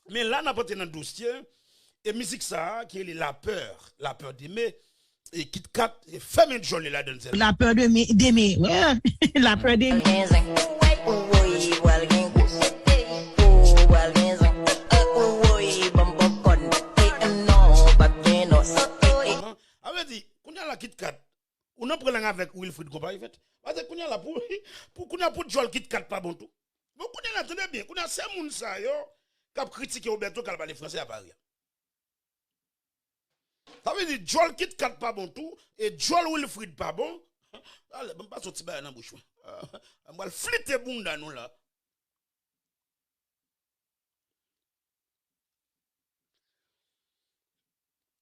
Mais là, n'a pas dans le dossier, et musique ça, qui est la peur d'aimer, et Kit Kat, et femme jolie là dans La peur d'aimer, ouais. La peur d'aimer. avait dit, qu'on y a la Kit Kat, on a pris avec Wilfried Compagnie, fait. Parce qu'on y a la pour Joel Kit Kat pas bon tout. Donc, qu'on y a très bien, qu'on a ces moun ça, yo, qui a critiqué Roberto Calva les Français à Paris. Ça veut dire Joel Kit Kat pas bon tout et Joel Wilfried pas bon. Allez, je ne pas sortir dans la bouche. On va flitter bunda nous là.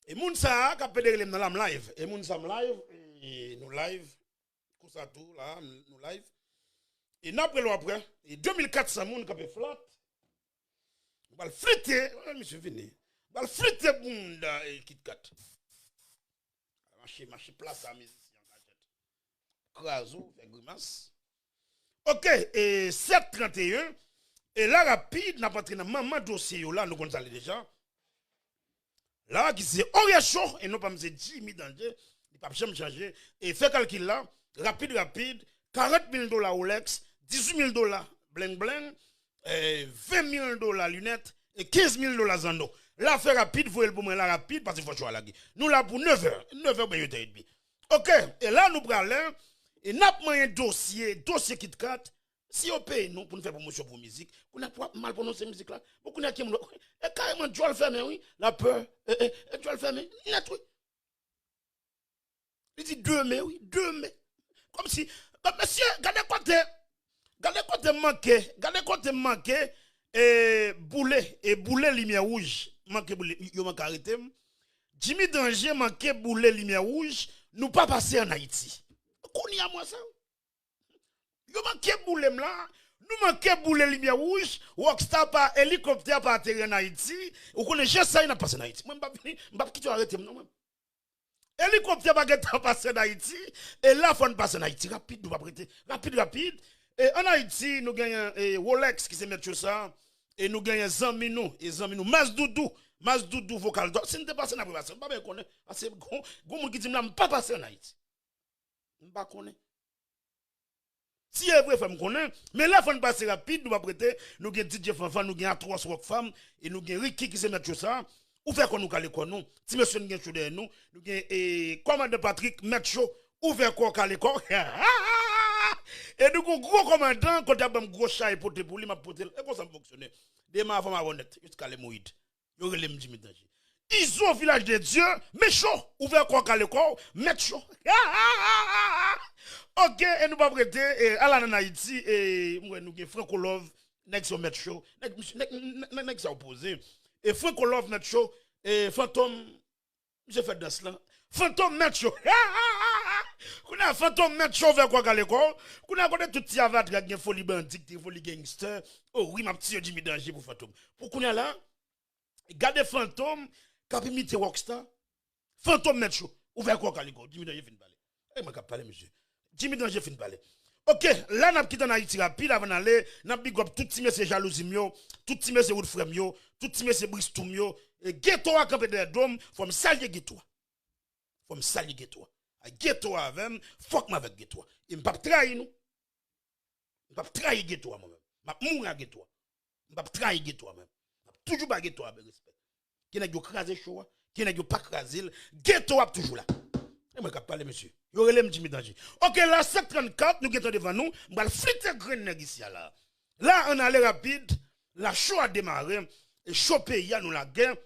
Et moun sa ka pédé dans la live et moun sa live et nous live comme ça tout là nous live et n'après après et 2400 moun ka pe flat. On va flitter monsieur vini. On va flitter bunda et Kit Kat. Marcher place à musicien Krasou, fait grimace. OK, et 731 et là rapide n'a pas entré dans maman dossier là nous connaissons déjà. Là qui c'est Oria Show et non pas monsieur Jimmy Danger, il pas jamais changer et fait calcul là, rapide 40 000 $ Rolex, 18 000 $ bling bling, 20 000 $ lunettes et 15 000 $ Zando. Là, fait rapide, vous voyez pour moi là rapide parce qu'il faut choisir la guerre. Nous là pour 9h, 9h, ben, 8h30. OK, et là, nous prenons, et nous avons un dossier Kit Kat. Si on paye nous pour nous faire promotion pour musique, on a mal prononcé musique là. Beaucoup de gens et carrément, tu vas le faire, oui, la peur, tu vas le faire, net, oui. Il dit 2 mai, oui, 2 mai. Comme si, monsieur, regardez côté manqué, et boulet lumière rouge. Manqué boulet, yo manqué arrêté. Jimmy Danger manqué boulet lumière rouge, nous pas passer en Haïti. Qu'on y a moi ça? Yo manqué boulet là, nous manqué boulet lumière rouge, Rockstar par hélicoptère par atterrir en Haïti, ou qu'on est ça il n'a passé en Haïti. Moi m'pa quitter arrêter non même. Hélicoptère pas passer en Haïti et là faut passer en Haïti rapide, nous pas prêter. Rapide. Et en Haïti nous gagnons Rolex qui se met sur ça. Et nous gagnons Zamino, Masdoudou vocal. Si nous ne passons pas, je ne pas connaître. Parce que les qui disent que je ne pas passer en Haïti. Je ne pas connaître. Si c'est vrai, je connais. Mais là, il faut passer rapide, nous va prêter. Nous avons DJ Fanfan, nous avons 3 rock femmes. Et nous avons Ricky qui se met sur ça. Ou faire qu'on nous calme nous. Si monsieur nous avons derrière nous, nous avons commandant Patrick, mettre chaud. Ouvert quoi calme et nous avons un gros commandant, quand il y a un gros chat et pour lui, ma pote, et comment ça fonctionne? Demain avant ma honnête, jusqu'à les moïdes. Yo relem Jimmy Danger. Ils ont village de Dieu, mais chaud, ouvert quoi qu'à l'école, mettre chaud. OK, et nous pas prêter, et à la Haïti, et nous avons Franco Love, next au mettre chaud, next à opposer. Et Franco Love mettre chaud, et Fantôme, j'ai fait dans cela. Fantôme mettre chaud. Qu'on a fantôme mettre chaud vers quoi qu'à l'école. Qu'on a connaît tout petit avat qui a folie bandit, folie gangster. Oh oui, ma petite Jimmy Danger pour fantôme. Pour qu'on a là, gardez fantôme, qui imite Rockstar. Fantôme mettre chaud. Ouvert quoi qu'à l'école. Jimmy Danger fin de parler. Eh, moi, cap parler, monsieur. Jimmy Danger fin de parler. OK, là, n'a quitté en Haïti rapide avant d'aller. N'a big up tout timé c'est jalousie mio, tout timé c'est Woodframe yo, tout timé c'est Bristol mio. Et ghetto à camper de dôme, faut me saluer ghetto. Faut me saluer ghetto. Ghetto avec, fuck ma avec ghetto. Il m'a pas trahi nous. Il m'a pas trahi ghetto moi-même. M'a mourir ghetto. M'a pas trahi ghetto même. M'a toujours pas ghetto avec respect. Qui n'a pas crasé chaud, qui n'a pas crasé, ghetto a toujours là. Et moi cap parler monsieur. Yo relem Jimmy Danger. OK, là 734 nous ghetto devant nous, m'al flitter grain nèg ici là. Là on allait rapide, la show a démarré et show pays nous la guerre.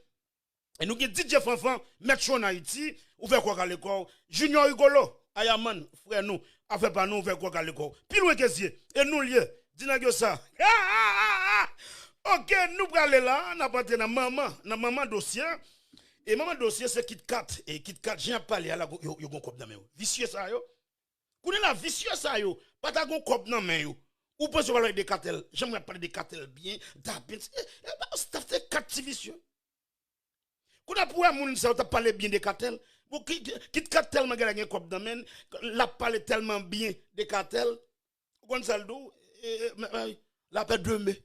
Et nous avons DJ Fanfan, mettre chaud en Haïti, ouvert quoi à l'école. Junior Rigolo, Ayaman, frère nous, a fait pas nous ouvert quoi à l'école. Puis nous qu'est-ce et nous lié, dis-nous ça. OK, nous aller là, on a pas dans maman dossier. Et maman dossier c'est Kit Kat et Kit Kat j'ai parlé à la yo gon cop dans main. Vicieux ça yo. Connait la vicieux ça yo, pas ta gon cop dans main yo. Ou pensez parler des cartels, j'aimerais parler des cartels bien, d'abin. Ça fait 4 vicieux. Qu'on a pour un monde ça t'a parlé bien des cartels. Kit Kat tellement gagné cop dans main, l'a parlé tellement bien des cartels. Gonzalo la paix 2 mai.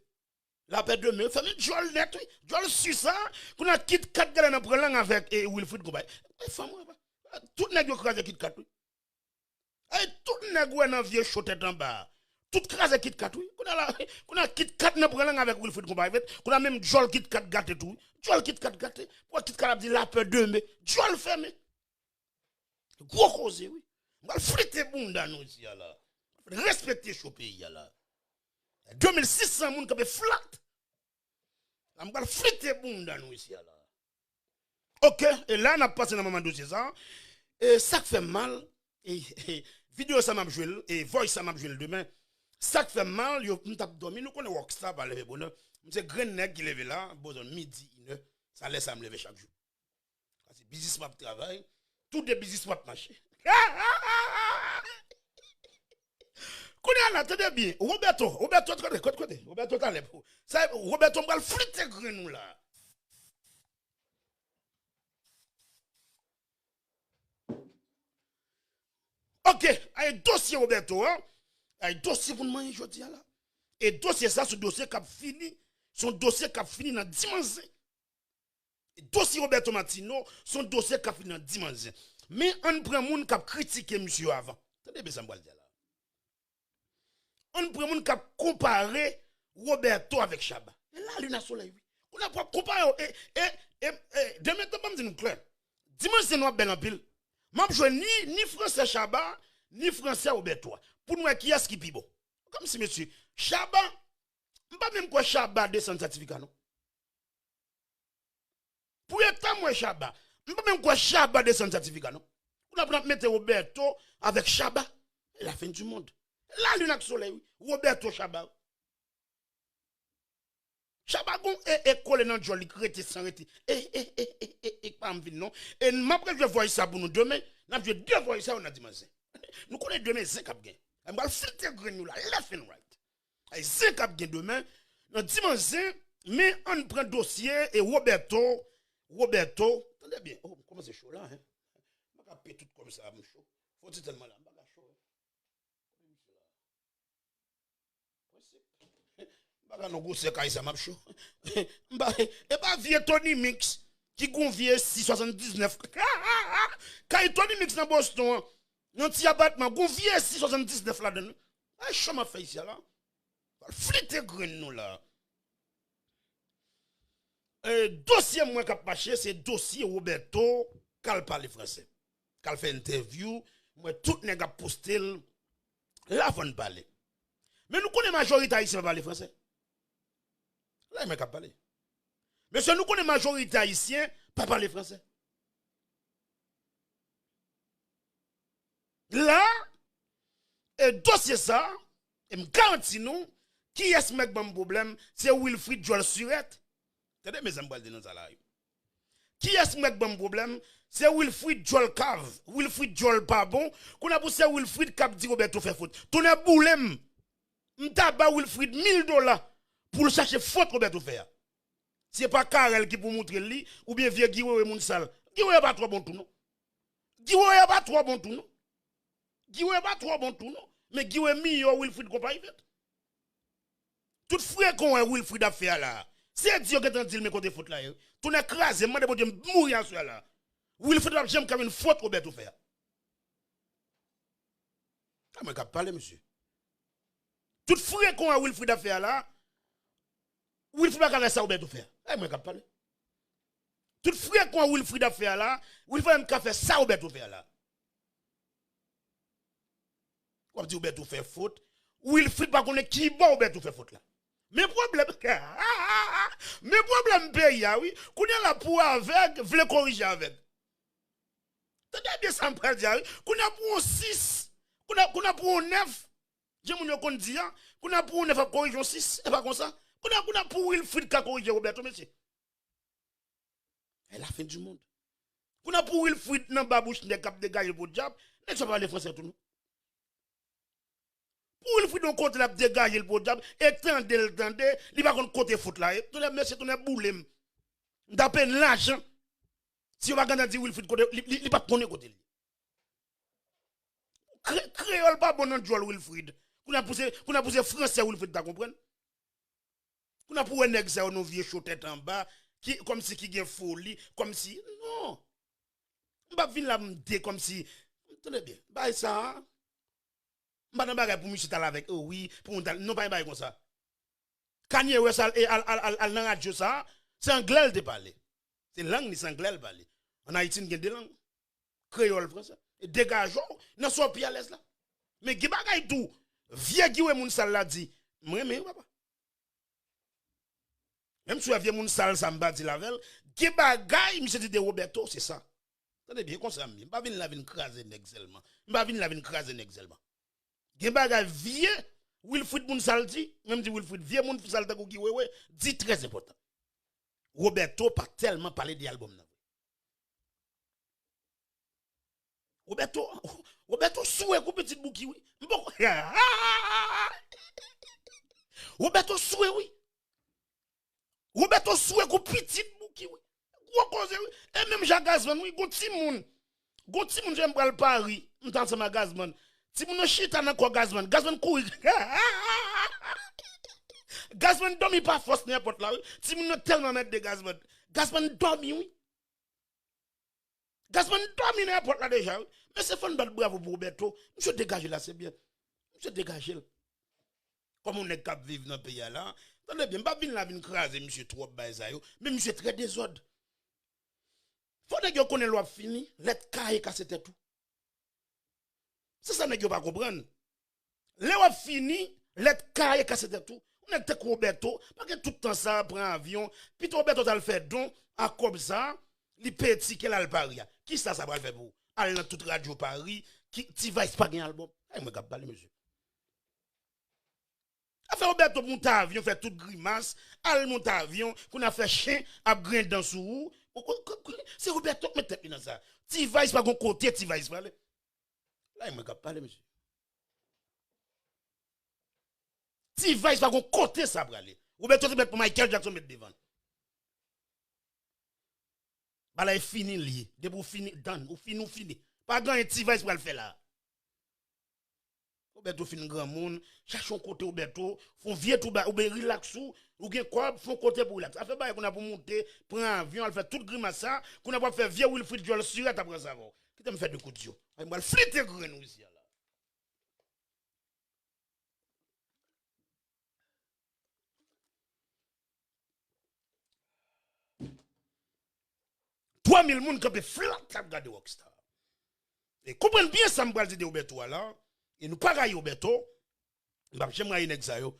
La paix de mai, famille Joel net, oui. Joel su ça, qu'on a quitte 4 gars dans le langue avec Wilfried Goubaye. Femme, tout nèg yo crase quitte 4, oui. Tout nèg dans vieux chotet en bas. Tout crase quitte 4, oui. Qu'on a quitte 4 dans le langue avec Wilfried Goubaye. Qu'on a même Joel quitte 4 gâté tout. Joel quitte 4 gâté. Pour quitte 4 dit la paix de mai. Joel ferme. Gros cause, oui. On va friter bon dans nous ici, là. Respecter ce pays, là. 2600 moun qui flat. On va friter bon dans nous ici, là. Ok, et là, on a passé dans le moment de ça. Et ça fait mal. Et vidéo, ça m'a joué. Et voice, ça m'a joué demain. Ça fait mal. Yo, nous avons dormi. Nous connaissons Rockstar par lever bonheur. C'est grand nèg qui lève là. Besoin midi, 1h. Ça laisse à me lever chaque jour. C'est business map travail. Tout des business map marché. Kounya là, tenez bien. Roberto, côté. Roberto, t'as l'air. Ça, Roberto, on va le fliter nous là. Ok, un dossier Roberto, hein? Un dossier pour nous manger aujourd'hui là. Et dossier ça, ce dossier qui a fini, son dossier qui a fini dans dimanche. Dossier Roberto Martino, son dossier qui a fini dans dimanche. Mais on prend moun qui a critiqué monsieur avant. Attendez bien ça me dire là. On prend moun qui a comparé Roberto avec Chaba. Et là, lui n'a soleil. On a pas comparé demain t'as pas me dire clair. Dimanche c'est noir bel en pile. M'a joué ni français Chaba, ni français Roberto. Pour nous qui est-ce qui pi bon. Comme si monsieur Chaba, pas même quoi Chaba descend certificat non. Pour être moi Chaba, pas même quoi Chaba descend certificat non. On a pris mettre Roberto avec Chaba, la fin du monde. Là lui n'a que soleil, Roberto Chaba. Chaba gon et collé dans joli crété sans rete. Pas me non. Et m'a près je vois ça pour nous demain, n'a je deux voir ça on a dimanche. Nous connaissons demain 5 cap gain. On va filtrer grain nous là, left and right. Et 5 cap gain demain, dans dimanche, mais on prend dossier et Roberto, attendez bien. Oh, comment c'est chaud là hein. On va pas tout comme ça, mon chaud. Faut tellement là, on va chaud. Baga no go se kay sa map show. Et pas vieux Tony Mix qui gonvie 679. Kay Tony Mix dans Boston. Non ti abattement gonvie 679 là dedans. Ah chama fait ici là. Flité green nous là. Dossier moi qui marché c'est dossier Roberto qu'al parle français. Qu'al fait interview, moi tout nèg a posté là avant de parler. Mais nous connaissons majorité haïtienne parler français. Là, il m'a parlé. Mais si nous connaissons majorité haïtienne, pas parler français. Là, et dossier ça, et me garantis nous, qui est ce mec bon problème, c'est Wilfried Joel Surette. Attendez, mes amis, de nous là. Qui est ce mec bon problème, c'est Wilfried Joel Cave. Wilfried Joel pas bon, qu'on a poussé Wilfried Cap dit Roberto fait faute. Ton est boulem. M'ta ba Wilfried $1000 pour chercher faute Roberto faire. C'est pas Karel qui pour montrer lui ou bien vieux Guiwe et Mounsal. Guiwe pas trop bon tout non. Guiwe pas trop bon tout non. Guiwe pas trop bon tout non. Mais Guiwe meilleur Wilfried compagnie fait. Tout frère qu'on a Wilfried a fait là. C'est Dieu qui t'en dit mais côté faute là. Tout n'est crasé, moi de Dieu mourir sur là. Wilfried a jamais comme une faute Roberto faire. Ah mais qu'a parler monsieur. Tout frère qu'on a Wilfried a fait là. Wilfried a ça Roberto faire. Eh moi qu'a parler. Tout frère qu'on a Wilfried a fait là, Wilfried a fait ça Roberto faire là. Comme dit Roberto fait faute, Wilfried pas connaît qui bon Roberto fait faute là. Mais problème pays oui, qu'on a la pour avec, vle corriger avec. T'as bien ça me dire qu'on a pour 6, qu'on a pour 9. Je m'en qu'on dit qu'on a pour 9 à corriger 6, et pas comme ça. Qu'on a pour Wilfried qui a corrigé Roberto monsieur. C'est la fin du monde. Qu'on a pour Wilfried dans babouche des cap de gagner pour diable, ne soit pas les français tout nous. Pour Wilfried on compte la dégager pour diable, étendez, il va contre côté foot là, tout les monsieur tout les boulem. D'après l'argent. Si on va gagner dire Wilfried côté, il pas connaître côté. Créole pas bon dans Joel Wilfried. Qu'on a poussé français Wilfried, tu comprends? On a pour un nèg ça nos vieux chaud tête en bas qui comme si qui gen folie comme si non. On va venir là me comme si tenez bien. Bah ça. On va pas pour monsieur t'al avec oh oui pour non pas comme ça. Kanye West al nan radio ça, c'est anglais de parler. C'est langue ni c'est anglais de parler. En Haïti il y a des langues. Créole français. Et dégageons, non soit plus à l'aise là. Mais qui bagay tout, vieux qui ou moun sal la dit, moi mais papa. Même si vieux moun sal ça m'a dit la veille, qui bagay monsieur dit de Roberto, c'est ça. Attendez bien comme ça, je pas venir la venir craser nèg seulement. Je pas venir la venir craser nèg seulement. Qui bagay vieux Wilfried moun sal dit, même dit Wilfried vieux moun sal ta qui ouais dit très important. Roberto pas tellement parler de album nan. Roberto soué ko petit bouki oui. Roberto soué oui. Roberto soué ko petit bouki oui. Gros cause oui. Et même Jacques Gazman oui, go ti moun. Go ti moun j'aime pral Paris, m'tan sama Gazman. Ti moun chita nan ko Gazman couri. Gazman dormi pas force n'importe là oui. Ti moun tellement mettre de Gazman. Gazman dormi oui. Gazman dormi n'importe là déjà oui. Mais c'est fun bravo pour Roberto. Monsieur dégage là, c'est bien. Monsieur dégage. Comme on est cap vivre dans le pays là, attendez bien, pas venir la vin craser monsieur trop baisa yo, mais monsieur très désordre. Faut que connaît loi fini, let caille casser tout. C'est ça n'est pas comprendre. Loi fini, let caille casser tout. On est Roberto, parce que tout le temps ça prend avion, puis Roberto ça le fait don à comme ça, li petit qu'elle a le Paris. Qui ça va le faire pour? Aller dans toute radio Paris, qui va pas gagner album. Ay moi cap parler monsieur. A fait Roberto monte avion, fait toute grimace, al monte avion, qu'on a fait chien à grain dans sou. C'est Roberto qui met tête dans ça. Ti va pas gon côté, ti va pas aller. Là moi cap parler monsieur. Ti va pas gon côté ça pour aller. Roberto se met pour Michael Jackson mettre devant. Bala fini lié. De pour fini dan, ou fini. Pas grand petit vice pour le faire là. Roberto fin grand monde, cherche un côté Roberto, font vieux tout bas ou ben relax ou gen quoi font côté pour relax. Ça fait bail qu'on a pour monter, prendre un avion, elle fait toute grimace ça, qu'on a pas faire vieux Wilfried Joel sur après ça. Qui t'aime faire de coups de yeux. Elle m'a fliter grand nous ici là. Trois mille moun qui flat tap garder Rockstar. Et comprenez bien ça me dire de Roberto là. Et nous pas gagne Roberto. J'aimerais nek ça yo.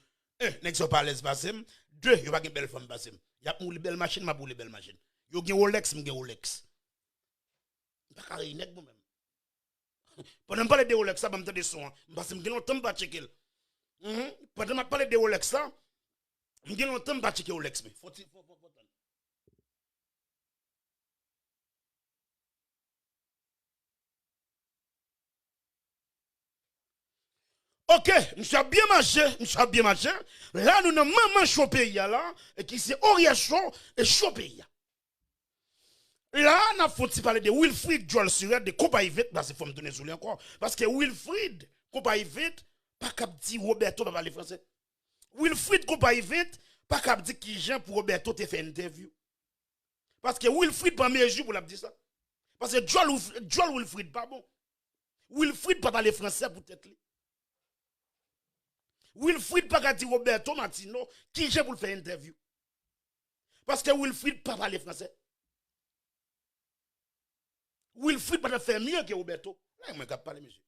Nek so pas l'aise passem. Deux, yo pas une belle femme passem. Y a pour les belles machines, ma pour les belles machines. Yo gen Rolex, m'gen Rolex. Pas carré nek moi même. Pendant parler de Rolex ça m'entend des sons. Parce que m'gen longtemps pas checker. Pendant parler de Rolex ça, m'gen longtemps pas checker Rolex mais faut. Ok, nous avons bien marché, Là, nous avons maman chaud pays là, et qui c'est Oriel chaud et chaud pays. Là, nous avons parler de Wilfried Joel Suret, de compagnie vite, parce qu'il faut me donner sous encore. Parce que Wilfried, compagnie vite, pas cap dit Roberto pas parler français. Wilfried, compagnie vite, pas cap dit qui Jean pour Roberto te fait une interview. Parce que Wilfried, pas meilleur jour pour la dire ça. Parce que Joel Wilfried, pas bon. Wilfried, pas parler français pour tête. Wilfried pas dire Roberto Martino qui j'ai pour faire interview. Parce que Wilfried pas parler français. Wilfried pas faire mieux que Roberto. Là moi parler monsieur.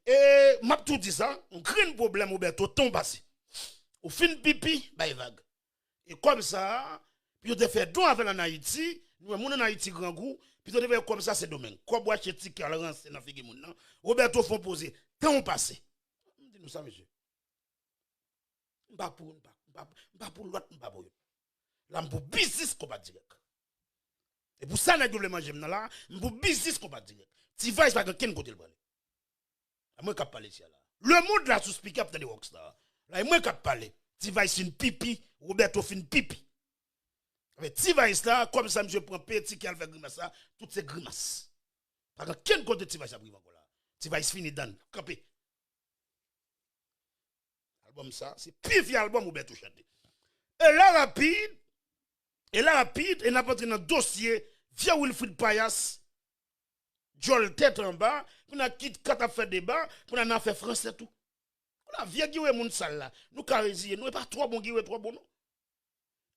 Et m'a tout dit ça, on crée un problème Roberto ton passé. Au fin pipi, bah vague. Et comme ça, puis on te fait don avec en Haïti, nous mon en Haïti grand goût, puis on devait comme ça c'est domaine. Quoi boire chez Tika Laurence dans figue moun nan. Roberto font poser temps passé. Nous ça monsieur. Pas pour l'autre pas pour là pour business combat direct. Et pour ça n'a doublement j'aime là, pour business combat direct. Tu vas pas quelqu'un côté le parler. Moi qui parler ici là. Le monde là sous speak up dans les Rockstar. Là moi qui parler. Tu vas une pipi, Roberto fin pipi. Mais tu vas là comme ça monsieur prend petit qui a fait grimace ça, toutes ces grimaces. Parce que quel côté tu vas ça priver encore là. Tu vas finir dans camper. Album ça, c'est pire vieux album ou tout chanter. Et là rapide, et n'a pas dans dossier via Wilfried Payas, Joel tête en bas, pour n'a quitte quand a fait débat, pour n'a fait français tout. On a vieux guiwe moun sale là, nous carrésier, nous pas trop bon guiwe trop bon non.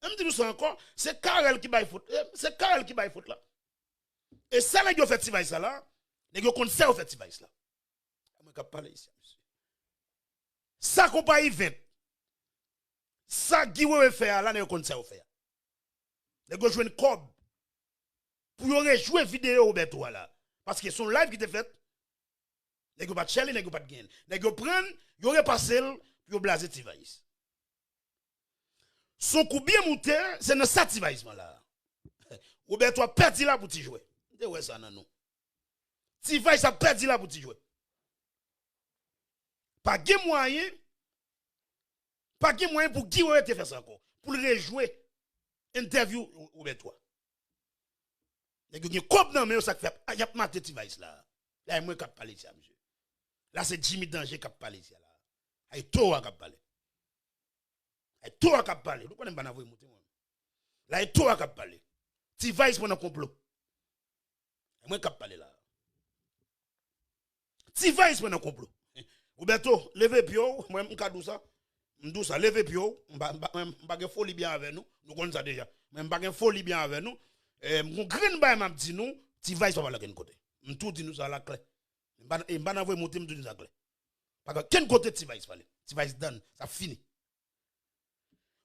Même dit nous ça encore, c'est Karel qui baille faute, c'est Karel qui baille faute là. Et ça là qui fait device là, les gars conserve fait device là. Moi cap parler ici monsieur. Ça compagnie 20. Ça guiwe fait là, les conserve fait. Les gars jouent une cob pour rejouer vidéo Roberto là parce que son live qui était fait les gars pas chelly les gars pas de gain les gars prennent yo repasser pour blaser Tivaïs son coup bien monté c'est dans ça Tivaïs là Roberto a perdu là pour t'y jouer de ouais ça non Tivaïs a perdu là pour t'y jouer pas de moyen pour qui aurait te faire ça encore pour le rejouer interview Roberto. Les gens qui ont dans mais ça fait y a maté Tivaïs là. Là moi qui parler ça monsieur. Là c'est Jimmy Danger qui parler ça là. Ay toi qui parler. Ay toi qui parler. Vous connaissez pas n'avoir monter moi. Là ay toi qui parler. Tivaïs pour un complot. Moi qui parler là. Tivaïs pour un complot. Roberto, levez pio, moi m'kadou ça. M'dou ça levez pio, m'pa folie bien avec nous. Nous connaissons ça déjà. Mais m'pa folie bien avec nous. Mon green bay m'a dit nous, Tivaïs pas là quel côté. M'tout dit nous ça la clé. M'pa n'avoir monter m'tout nous la clé. Parce que quel côté Tivaïs parler. Tivaïs donne, ça fini.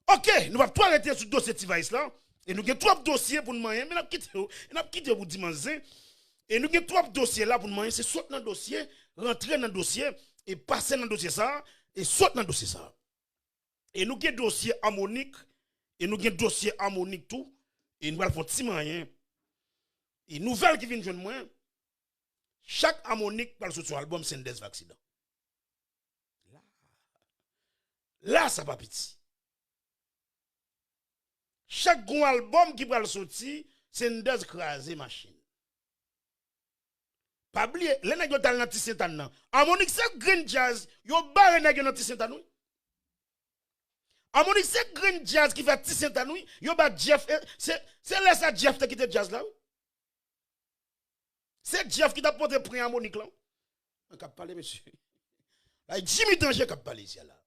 OK, nous va tout arrêter sur dossier Tivaïs là et nous avons trois dossiers pour nous moyen, mais n'a quitté pour dimanche et nous avons trois dossiers là pour nous moyen, c'est sauter dans le dossier, rentrer dans le dossier et passer dans le dossier ça et sauter dans le dossier ça. Et nous avons dossier harmonique et nous avons dossier harmonique tout. Et nous allons faire petit moyen. Et nouvelle qui vient de joindre moi, chaque harmonique parle sur son album c'est un des accidents. Là, ça pas petit. Chaque gros album qui parle sortir, c'est un des crasé machine. Pas oublier, les nègres dans l'anti Saint-Anne. Harmonique c'est green jazz, yo barre nègres dans l'anti Saint-Anne. Harmonique c'est green jazz qui fait tisser ta nuit, yo ba Jeff c'est là ça Jeff qui était jazz là. C'est Jeff qui t'a porté prix harmonique là. On cap parler monsieur. Là Jimmy Danger qui parler ici là.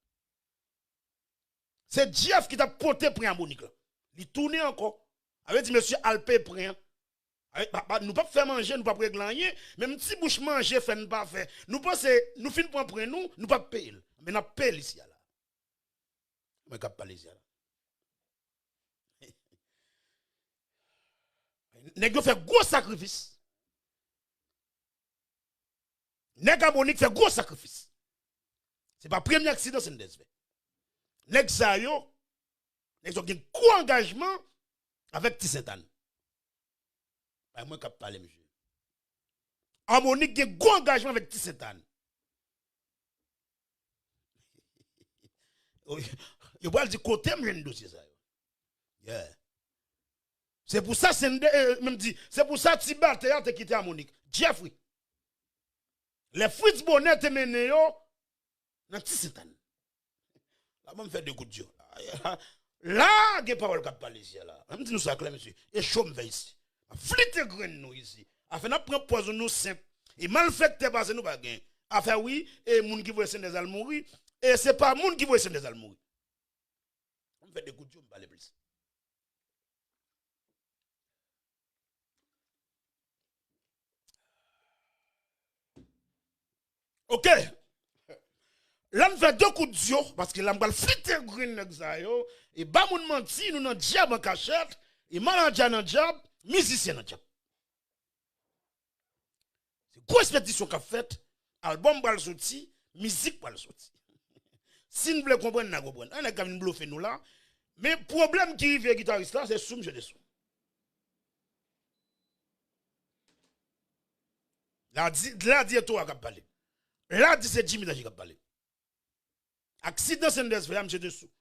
C'est Jeff qui t'a porté prix harmonique là. Il tourne encore. Avec dit monsieur Alpé prix. Nous pas faire manger, nous pas régler même si bouche manger fait nous pas faire. Nous pense nous fin pour prendre nous pas payer. Mais n'a paye ici là. Mais cap parler ici là. Nèg yo fait gros sacrifice. Nèg harmonique fait gros sacrifice. C'est pas premier accident c'est desve. Nèg sa yo nèg ont un gros engagement avec Tissentan. Pas moi cap parler monsieur. Harmonique a un gros engagement avec Tissentan. Yo va dire côté me dossier ça. Yeah. C'est pour ça même dit c'est pour ça Tibat te quitté Harmonique. Jeffrey. Les Fritz Bonnet te mené yo dans Tissentan. Là me fait deux coups de Dieu. Là, il parole qui parle ici là. Même si nous ça clair monsieur. Et chaud me fait ici. Flite graine nous ici. Afin n'a prendre poison nous simple. Et mal fait te passer nous pas gain. Afin oui, et moun qui veut essayer des al mourir et c'est pas moun qui veut essayer des al mourir. On fait des coups de Dieu me parler plus. OK. Là, on fait deux coups de Dieu, parce que là, on va fliter green et bah, moun menti, nous n'avons diable en cachette, et manager dans diable, musicien dans diable. C'est grosse expédition qu'a fait, album va le sortir, musique va le sortir. Si nous voulons comprendre, nous comprenons. On a quand même bluffé nous là, mais le problème qui arrive à guitariste là, c'est soum, je dessus. Là, dit toi qui a parlé. Là, dit c'est Jimmy qui a parlé. Accident c'est des frères monsieur dessous.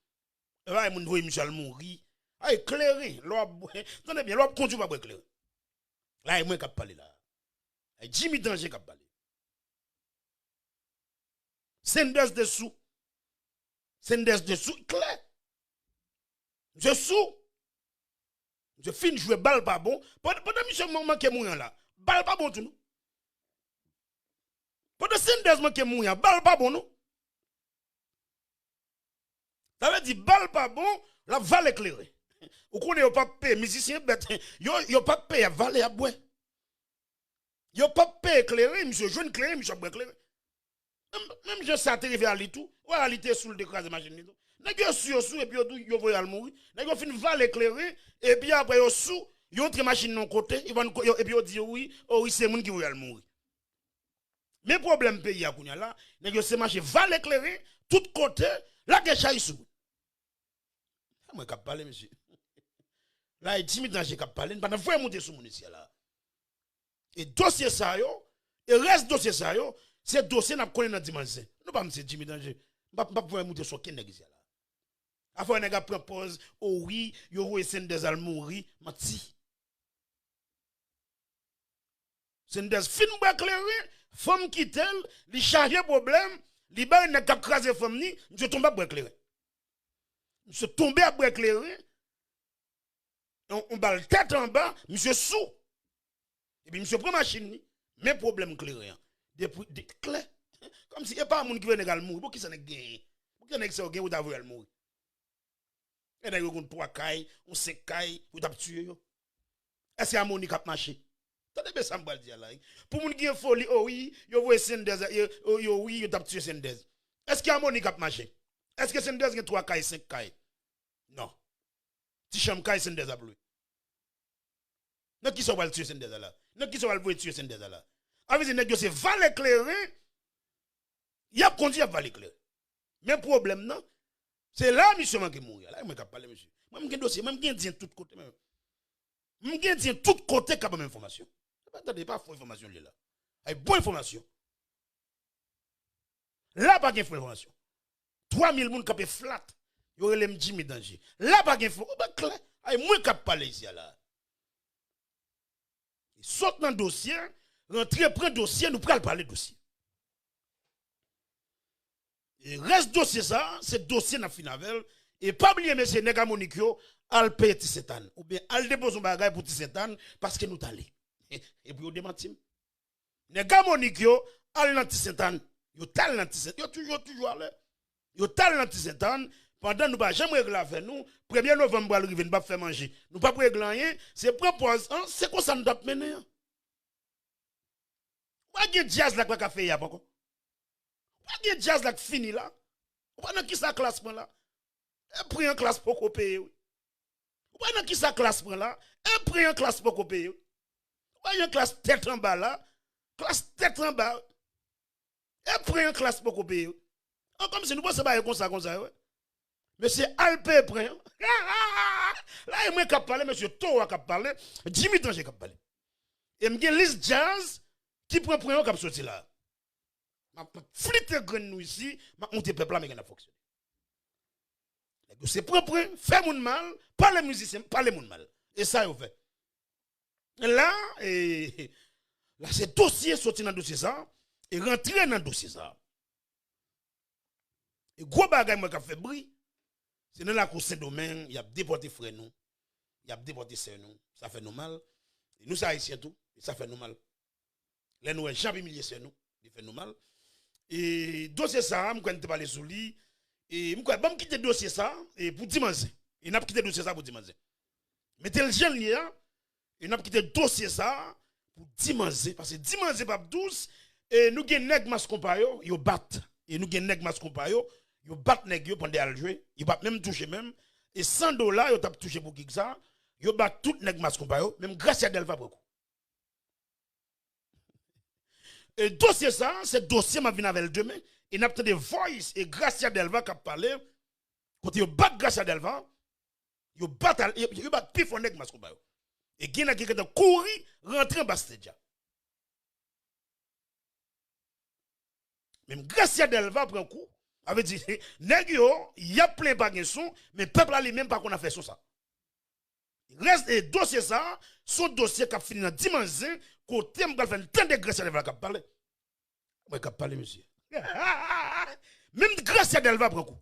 Et là mon voyez Michel mourir. Ah éclairé, attendez bien, l'op conduit pas éclairé. Là moi qui parler là. Jimmy Danger qui parler. C'est des dessous. Senders de sous clair. Je sous. Je finis jouer balle pas bon. Pendant monsieur manque mouillant là. Balle pas bon tout nous. Pendant Senders manque mouillant, balle pas bon nous. Ça veut dire balle pas bon, la val éclairée. Ou qu'on est pas payé musicien bête. Yo pas payé valer à bois. Yo pas payé éclairé, monsieur jeune éclairé, monsieur bois éclairé. Même je sais arrivé à tout. Ou à l'ité sous le décrase machine tout. Nèg yo sous et puis yo voyal mourir. Nèg yo fin val éclairé et puis après yo sous, yo entre machine non côté, et puis yo dit oui, oh oui c'est moun qui voyal mourir. Mais problème pays à kounya là, nèg yo c'est marché val éclairé tout côté, la gèche sous. Moi cap parler monsieur. Là il timide dans j'ai cap parler, pendant faut monter sous mon ici là. Et dossier ça yo, et reste dossier ça yo, c'est dossier n'a connaît dans dimanche. Nous pas monsieur Jimmy danger. Pas pouvoir monter sur ken nèg ici là. Afin nèg a propose, oh oui, yo roé Senders al mourir, menti. Senders fin ba clairé, femme qui tel, li charger problème, li ba nèg k'ap craser femme ni, monsieur tombe à éclairé. Monsieur tombe à éclairé. On balle tête en bas, monsieur sous. Et puis monsieur prend machine ni, mais problème clair. Depuis clair. Comme si il n'y a pas un monde qui veut négal mourir. Pour qui ça n'est gagné? Pour qui ça n'est gagné ou d'avoir mourir? Et d'ailleurs, on a 3 cailles, on 5 cailles, ou t'as tué. Est-ce qu'il y a un monde qui a marché? T'as des ça me dire là. Pour moun qui est folie, oh oui, yo voye Senders, yo oui, yo t'as tué Senders. Est-ce qu'il y a un monde qui a marché? Est-ce que Senders a 3 cailles, 5 cailles? Non. Si chambre caille Senders a bleu. Non qui sont va tuer Senders là. Non qui sont va tuer Senders là. Avec ces nèg c'est val éclairé. Il a conduit à val éclairé. Mais problème non, c'est là monsieur qui mourir. Là moi qui parler monsieur. Moi m'gen dossier, moi m'gen dit tout côté même. M'gen dit tout côté cap même information. Attendez pas faux information là. Avec bonne information. Là pas de faux information. 3000 moun capé flat. Yo relem Jimmy danger. Là pas de faux. Ba clair. Avec moi qui parler ici là. Saute dans le dossier, rentrer, prendre dossier, nous prenons parler dossier. Et reste dossier ça, c'est dossier dans Finavel. Et pas oublier, monsieur Nega Monikyo, al paye Tissetan. Ou bien al dépose un bagage pour Tissetan parce que nous t'allons. Et puis on démentit. Nega Monikyo, al dans Tissetan. Yo tal dans Tissetan. Yo toujours allé. Yo tal dans Tissetan. Pendant nous pas jamais régler avec nous, 1er novembre arrive nous pas faire manger. Nous pas régler rien, c'est propose, c'est quoi ça nous doit mener. Ou pas jazz là quoi fait y a pas quoi. Ou pas jazz là fini là. Ou pas dans qui ça classement là. Et pris un classe pour copier. Ou pas dans qui ça classement là. Et pris un classe pour copier. Ou pas une classe tête en bas là. Classe tête en bas. Et pris un classe pour copier. Comme si nous pensons pas comme ça ouais. Monsieur Alpé prend. Là, il m'a qu'à parler, monsieur Toa qu'à parler, Jimmy Danger qu'à parler. Et m'gen liste jazz qui prend prend qu'à sortir là. Ma flite grain nous ici, ma monter peuple là mais n'a fonctionné. C'est propre, fait moun mal, pas les musiciens, pas les moun mal. Et ça il fait. Là c'est dossier sorti dans dossier ça et rentrer dans dossier ça. Et gros bagay moi qu'a fait bruit. C'est dans la cour Saint-Domingue, il y a déporté frère nous, il y a déporté sœur nous, ça fait nous mal. Et nous, ça haïtien tout, ça fait nous mal. Là, nous, jamais milliers sœur nous, il fait nous mal. Et dossier ça, je ne parler sur lui, et je vais quitter le dossier ça, et pour dimanche. Il n'a pas quitté le dossier ça pour dimanche. Mettez le jeune lien, il n'a pas quitté le dossier ça pour dimanche, parce que dimanche, pas 12, et nous, avons nèg mas compayo, yo bat, et nous, avons nèg mas compayo, yo bat nèg yo pendant à jouer, yo bat même toucher même et $100 yo t'a touché pour qui ça, yo bat tout nèg mas compayo, même grâce à Delva beaucoup. Et dossier ça, c'est dossier m'a vinn avec demain, et n'a pas de voice et grâce à Delva qui a parlé quand yo bat grâce à Delva, yo bat pif nèg mas compayo. Et qui n'a qui a couru rentrer en Bastédia. Même grâce à Delva prend coup avait dit, nèg yo, y a plein de son, mais le peuple a lui même pas qu'on a fait ça. Il reste et dossier ça, son dossier qui a fini dans dimanche, côté m'gal faire tant de grâce à Delva qui parler. Moi qui parler monsieur. Même grâce à Delva prend coup.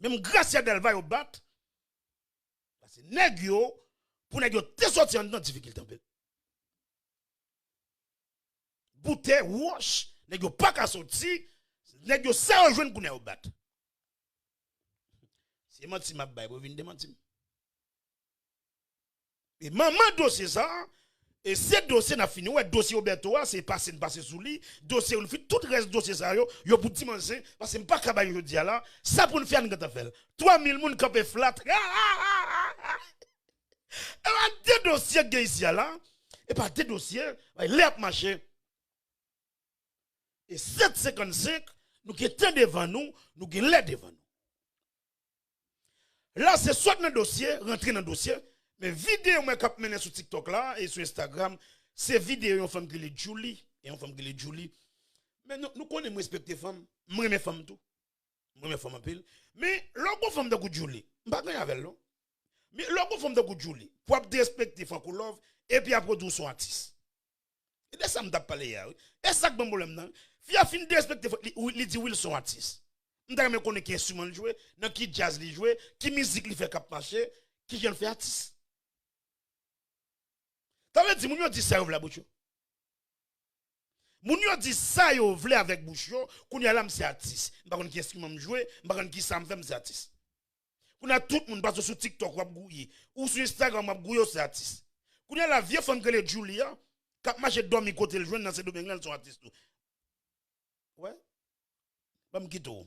Même Gracia Delva au bat. Parce que nèg yo pour nèg yo te sorti en difficulté en peu. Bouté wash, nèg yo pas ka sorti, nèg yo ça rejoindre pour nèg au bat. C'est menti m'a bay pour venir démentir. Et maman dossier ça et ce dossier n'a fini ouais dossier Roberto c'est passé sous lui dossier on fait tout reste dossier ça yo pour dimanche parce que pas capable je dis là ça pour nous faire une affaire 3000 moun campé flat et deux dossiers gars ici là et pas deux dossiers il a marché et 755 nous qui est devant nous qui l'est devant nous là c'est soit dans dossier rentrer dans dossier. Mais vidéo que je mené sur TikTok là et sur Instagram, c'est vidéo une femme qui est Julie et une femme qui est Julie. Mais nous connaissons respecter femme, moi mes femmes tout. Moi mes femmes en pile. Mais lorsqu'on femme de Julie, pas gagner avec elle. Mais lorsqu'on femme de Julie, pour respecter Franco Love et puis après produire son artiste. Et de ça me tape parler hier. Et ça que bon problème non. Fia fin de respecter il dit Will son artiste. M'ta me connaît qui instrument jouer, dans qui jazz li jouer, qui musique li fait cap marcher, qui vient faire artiste. Ça veut dire, moun yo dit ça, yo vle bouche. Moun yo dit ça, yo vle avec bouche yo, koun ya la m'se artiste. M'pa kon ki instrument m'jouer, m'pa kon ki ça m'fait m'se artiste. Koun a tout moun passe sur TikTok wap gouye, ou sur Instagram wap gouye c'est artiste. Koun ya la vieille femme que le Julia, kap marche dormi côté le joindre dans ces domaines là, sont artistes. Ouais. Ba m'kito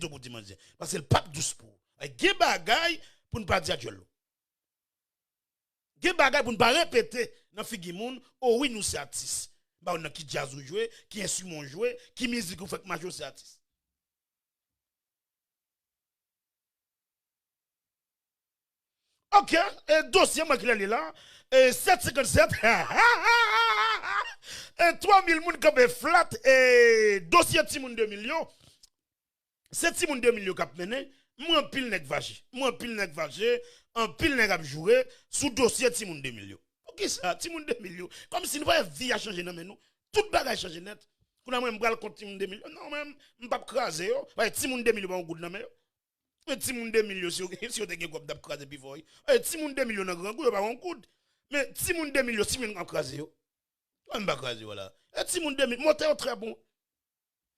pour dimanche. Parce que le pape douce pour. Ay gen bagay pour ne pas dire Dieu. Gen bagay pour ne pas répéter dans figi moun, oh oui nous c'est artiste. Ba on a qui jazz ou jouer, qui instrument jouer, qui musique ou fait major c'est artiste. OK, et dossier moi qui est là, et 757 et 3000 moun comme flat et dossier Timoun 2 millions. C'est Timoun 2 millions k'ap mené, moi en pile nèg vaché. Moi en pile nèg vaché, en pile nèg ap jouer sous dossier Timoun 2 millions. OK ça, Timoun 2 millions. Comme si nous voyons vie a changé dans nous. Tout bagage changé net. Qu'on a même bral contre Timoun 2 millions. Non même m'pa craser yo. Ouais Timoun 2 millions bon goud nan mais. Mais Timoun 2 millions si on te gen kop d'ap craser puis voy. Timoun 2 millions nan grand goud pas bon goud. Mais Timoun 2 millions si m'en craser yo. On pas craser voilà. Timoun 2 millions moteur très bon.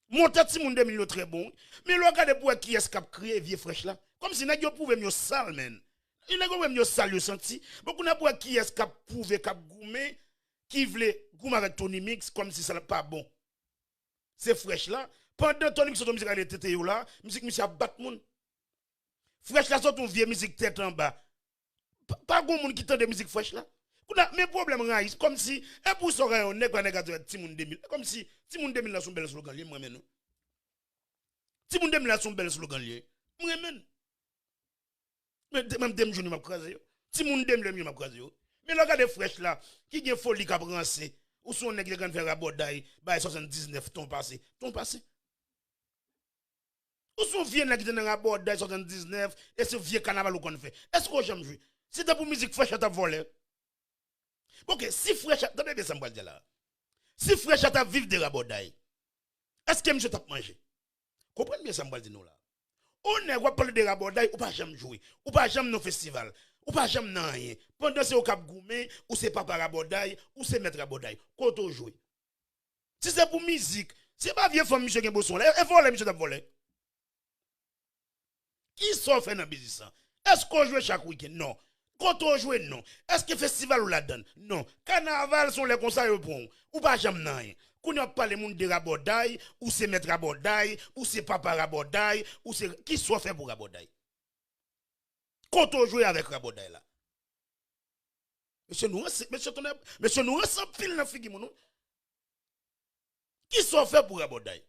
Monter Timoun 2 millions très bon. Mais le regardez pour qui est-ce qu'a créé vieux fraîche là. Comme si n'a yo pouvé mieux sale men. Il n'a pas mieux sale yo senti. Beaucoup n'a pour qui est-ce qu'a prouvé qu'a goumé qui voulait goumer avec Tony Mix comme si ça n'est pas bon. C'est fraîche là. Pendant Tony Mix son musique à tête là, musique monsieur a battre moun. Fraîche là sort ton vieux musique tête en bas. Pas gon moun qui tend de musique fraîche là. Mais problème raïs comme si et pour ça on n'est pas négatif Timoun 2000 comme si Timoun 2000 là son bel slogan lié moi men. Timoun 2000 là son bel slogan lié. Moi men. Mais même dem journée m'a crasé yo. Timoun 2000 m'a crasé yo. Mais là regardez fraîche là qui gen folie qu'a branché ou son nèg qui faire rabodaille ba 79 ton passé. Ou son vieux nèg qui dans rabodaille 79 et ce vieux carnaval ou qu'on fait. Est-ce que j'aime jouer? C'est pour musique fraîche à volé. OK, si fraîche, attendez bien ça me dire là. Si fraîche t'a vivre de rabodaille. Est-ce que monsieur t'a mangé? Comprenez bien ça me dire nous là. On ne va parler de rabodaille ou pas jamais jouer, ou pas jamais dans festival, ou pas jamais dans rien. Pendant c'est au Cap Goumé, ou c'est papa rabodaille, ou c'est maître rabodaille. Quand on joue. Si c'est pour musique, c'est pas vieux femme monsieur qui beau son là, et voler monsieur t'a volé. Qui sont fait dans business? Est-ce qu'on joue chaque week-end? Non. Quand on joue, non. Est-ce que festival ou la donne? Non. Carnaval sont les conseils bon. Ou pas jamais rien. Qu'on n'a pas les monde de rabodaille, ou c'est maître rabodaille, ou c'est papa rabodaille, ou c'est qui soit fait pour rabodaille. Quand on joue avec rabodaille là. Monsieur nous ressent pile dans figi mon. Qui soit fait pour rabodaille?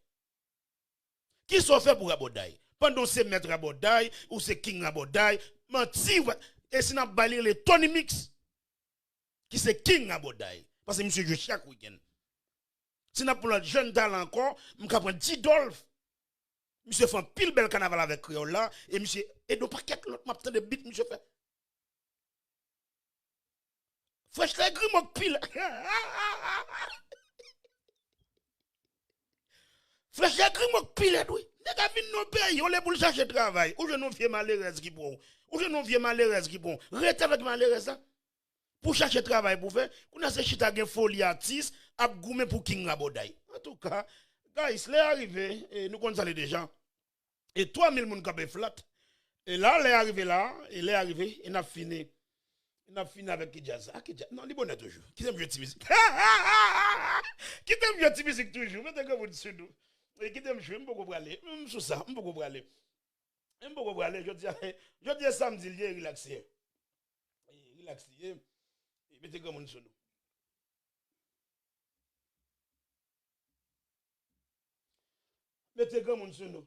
Qui soit fait pour rabodaille? Pendant c'est maître rabodaille, ou c'est king rabodaille, menti. Et si nous avons balayé les Tony Mix, qui c'est King Abodaï, parce que monsieur joue chaque week-end. Si nous avons le jeune talent encore, nous avons 10 $. Monsieur fait un pile bel carnaval avec Créole là, et monsieur, et donc pas quelques autres m'attend de bits, monsieur fait. Fresh la gris mon pile. Fresh la gris mon pile, oui. Les gars viennent nos pays, on les pour chercher travail. Ou je nous vieux malheureux qui bon. Ou je nous vieux malheureux qui bon. Restez avec malheureux ça. Pour chercher travail pour faire, on a ces chita gen folie artiste, ap goumé pour King Raboday. En tout cas, guys, l'est arrivé, et nous connaissons déjà. Et 3000 moun kapé flat. Et là, l'est arrivé là, et l'est arrivé, et n'a fini. On a fini avec Kidjaz. Ah, Kidjaz. Non, il est bon toujours. Qui t'aime jouer de musique? Qui t'aime jouer de musique toujours? Mettez que vous dessus nous. Et qui t'aime jouer? Je ne peux pas aller. Sur ça, je ne peux pas aller. Je ne peux pas aller. Je dis samedi, il est relaxé. Relaxé. Mettez comme on sur nous. Mettez comme on sur nous.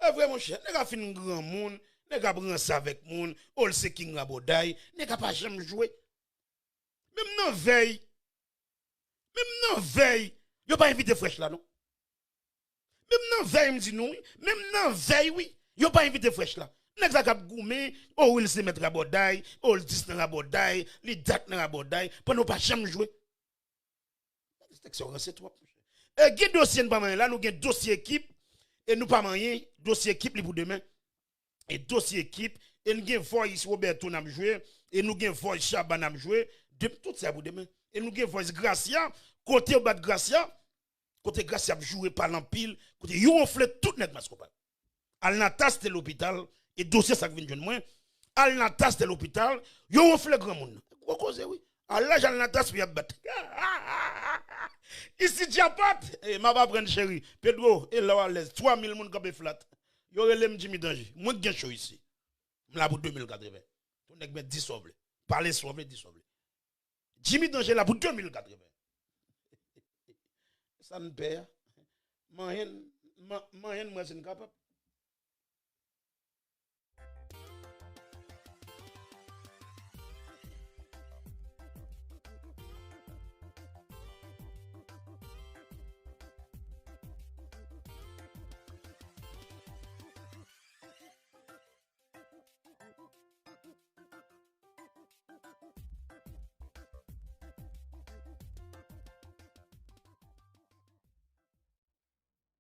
Et vraiment, cher, n'est-ce pas fin grand monde, n'est-ce pas prendre ça avec monde, all se King Raboday, n'est-ce pas jamais jouer. Même non veille, yo pas invité fraîche là, non? Même non veille, me dit non, même non veille, oui, yo pas invité fraîche là. N'est-ce pas cap goumé, oh il se mettre Raboday, oh il dit dans Raboday, li date dans Raboday, pour nous pas jamais jouer. C'est trop. Et qui dossier pas là, nous avons dossier équipe, et nous pas moyen dossier équipe pour demain. Et dossier équipe, et nous avons voice Roberto n'a joué, et nous avons voice Chaban n'a joué, tout ça pour demain. Et nous avons voice Gracia, côté au bas de Gracia, côté Gracia joué par l'empile, côté yon fait tout net mascopal. Al natas de l'hôpital, et dossier ça vient de moi, al natas de l'hôpital, yon fait grand monde. Quoi cause oui? Allah j'al natas puis battre. Ici Diapat, et m'a pas prendre chéri. Pedro, et là à l'aise, 3000 moun kapé flat. Yo relem Jimmy Danger. Moi gen chaud ici. Là pour 2080. Ton nèg met 10 sauvé. Parler sauvé 10 sauvé. Jimmy Danger là pour 2080. Ça ne perd. Moyen moi c'est capable.